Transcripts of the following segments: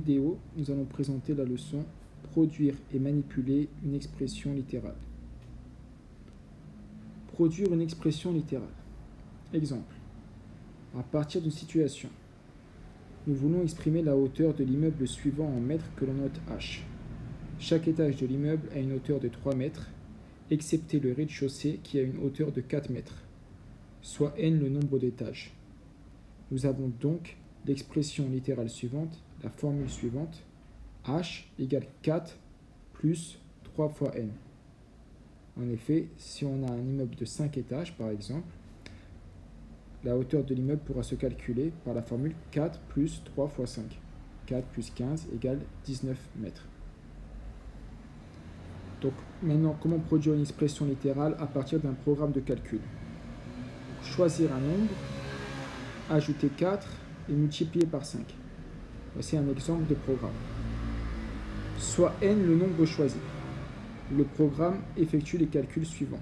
vidéo, nous allons présenter la leçon produire et manipuler une expression littérale. Produire une expression littérale. Exemple. À partir d'une situation, nous voulons exprimer la hauteur de l'immeuble suivant en mètres que l'on note H. Chaque étage de l'immeuble a une hauteur de 3 mètres, excepté le rez-de-chaussée qui a une hauteur de 4 mètres, soit n le nombre d'étages. Nous avons donc l'expression littérale suivante, la formule suivante, H égale 4 plus 3 fois n. En effet, si on a un immeuble de 5 étages, par exemple, la hauteur de l'immeuble pourra se calculer par la formule 4 plus 3 fois 5. 4 plus 15 égale 19 mètres. Donc maintenant, comment produire une expression littérale à partir d'un programme de calcul? Choisir un nombre, ajouter 4 et multiplier par 5. Voici un exemple de programme. Soit n le nombre choisi. Le programme effectue les calculs suivants.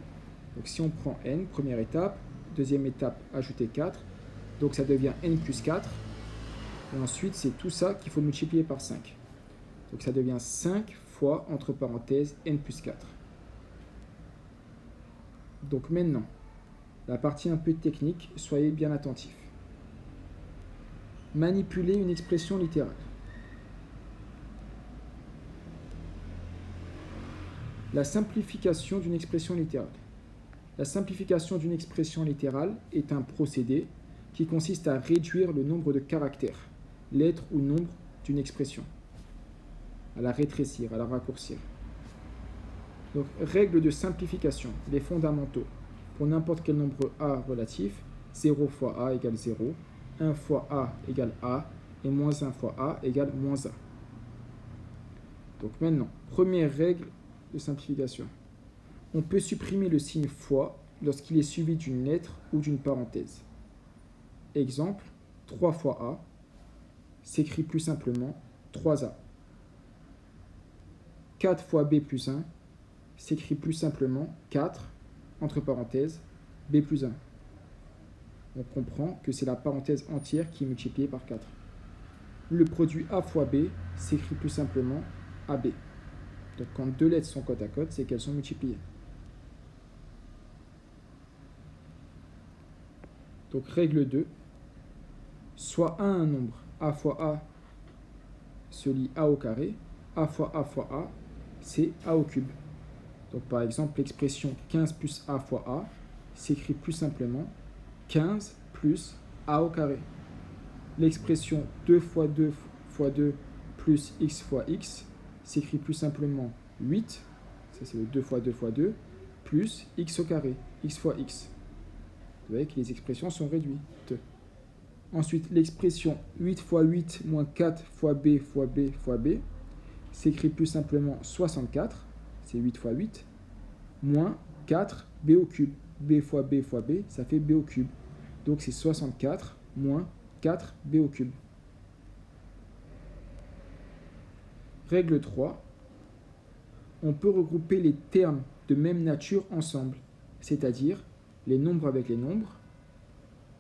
Donc si on prend n, première étape, deuxième étape, ajouter 4, donc ça devient n plus 4, et ensuite c'est tout ça qu'il faut multiplier par 5. Donc ça devient 5 fois, entre parenthèses, n plus 4. Donc maintenant, la partie un peu technique, soyez bien attentifs. Manipuler une expression littérale. La simplification d'une expression littérale. La simplification d'une expression littérale est un procédé qui consiste à réduire le nombre de caractères, lettres ou nombres d'une expression, à la rétrécir, à la raccourcir. Donc, règle de simplification, les fondamentaux. Pour n'importe quel nombre a relatif, 0 fois a égale 0, 1 fois a égale a, et moins 1 fois a égale moins a. Donc maintenant, première règle de simplification. On peut supprimer le signe fois lorsqu'il est suivi d'une lettre ou d'une parenthèse. Exemple, 3 fois a s'écrit plus simplement 3a. 4 fois b plus 1 s'écrit plus simplement 4, entre parenthèses, b plus 1. On comprend que c'est la parenthèse entière qui est multipliée par 4. Le produit a fois b s'écrit plus simplement ab. Donc quand deux lettres sont côte à côte, c'est qu'elles sont multipliées. Donc règle 2, soit un nombre, a fois a se lit a au carré, a fois a, c'est a au cube. Donc par exemple, l'expression 15 plus a fois a s'écrit plus simplement 15 plus a au carré. L'expression 2 fois 2 fois 2 plus x fois x s'écrit plus simplement 8, ça c'est le 2 fois 2 fois 2, plus x au carré, x fois x. Vous voyez que les expressions sont réduites. Ensuite, l'expression 8 fois 8 moins 4 fois b fois b fois b s'écrit plus simplement 64, c'est 8 fois 8, moins 4 b au cube. B fois b fois b, ça fait b au cube. Donc c'est 64 moins 4 b au cube. Règle 3. On peut regrouper les termes de même nature ensemble, c'est-à-dire les nombres avec les nombres,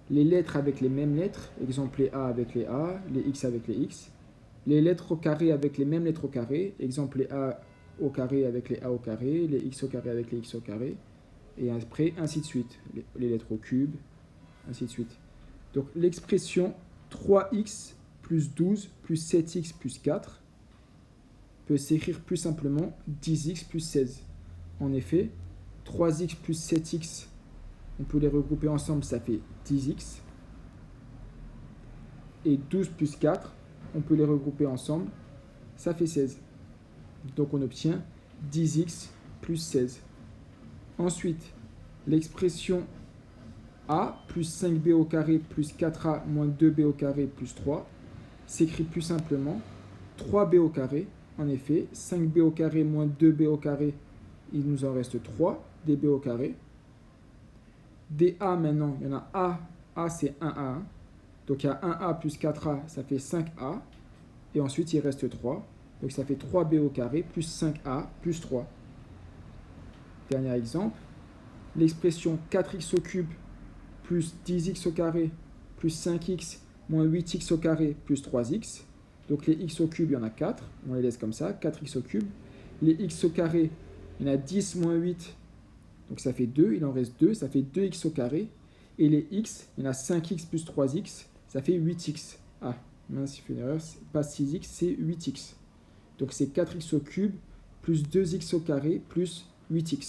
les lettres avec les mêmes lettres, exemple les A avec les A, les X avec les X, les lettres au carré avec les mêmes lettres au carré, exemple les A au carré avec les A au carré, les X au carré avec les X au carré, et après ainsi de suite, les lettres au cube, ainsi de suite. Donc l'expression 3x plus 12 plus 7x plus 4 peut s'écrire plus simplement 10x plus 16. En effet, 3x plus 7x, on peut les regrouper ensemble, ça fait 10x. Et 12 plus 4, on peut les regrouper ensemble, ça fait 16. Donc on obtient 10x plus 16. Ensuite, l'expression a plus 5b au carré plus 4a moins 2b au carré plus 3 s'écrit plus simplement 3b au carré. En effet, 5b au carré moins 2b au carré, il nous en reste 3, db au carré. dA maintenant, il y en a a c'est 1a. Donc il y a 1a plus 4a, ça fait 5a. Et ensuite il reste 3. Donc ça fait 3b au carré plus 5a plus 3. Dernier exemple, l'expression 4x au cube plus 10x au carré plus 5x moins 8x au carré plus 3x Donc les x au cube, il y en a 4. On les laisse comme ça, 4x au cube. Les x au carré, il y en a 10 moins 8. Donc ça fait 2. Il en reste 2. Ça fait 2x au carré. Et les x, il y en a 5x plus 3x. Ça fait 8x. Ah, mince, il fait une erreur. C'est pas 6x, c'est 8x. Donc c'est 4x au cube plus 2x au carré plus 8x.